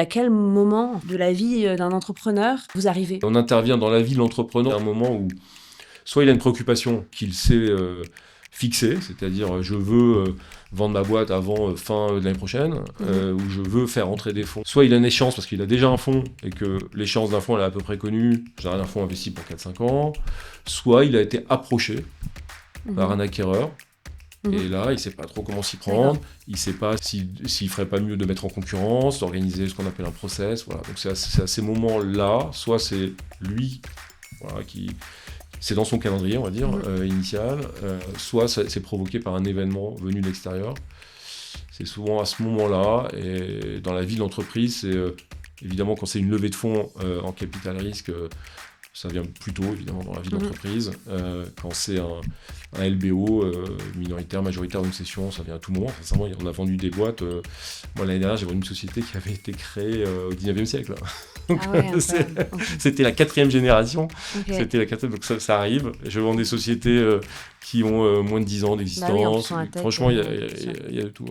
À quel moment de la vie d'un entrepreneur vous arrivez ? On intervient dans la vie de l'entrepreneur à un moment où soit il a une préoccupation qu'il sait fixer, c'est-à-dire je veux vendre ma boîte avant fin de l'année prochaine, ou je veux faire entrer des fonds. Soit il a une échéance parce qu'il a déjà un fonds et que l'échéance d'un fonds elle est à peu près connue, j'ai un fonds investi pour 4-5 ans, soit il a été approché par un acquéreur. Et là, il ne sait pas trop comment s'y prendre, il ne sait pas s'il ne ferait pas mieux de mettre en concurrence, d'organiser ce qu'on appelle un process. Voilà. Donc c'est à ces moments-là, soit c'est lui qui... C'est dans son calendrier, on va dire, initial, soit c'est provoqué par un événement venu de l'extérieur. C'est souvent à ce moment-là, et dans la vie de l'entreprise, c'est évidemment quand c'est une levée de fonds en capital risque, ça vient plus tôt, évidemment, dans la vie d'entreprise. Quand c'est un LBO, minoritaire, majoritaire d'une session, ça vient à tout moment. Sincèrement, on a vendu des boîtes. Moi, l'année dernière, j'ai vendu une société qui avait été créée au 19e siècle. Donc, c'était la 4e génération. C'était la 4e, donc ça arrive. Je vends des sociétés qui ont moins de 10 ans d'existence. Franchement, il y a de tout.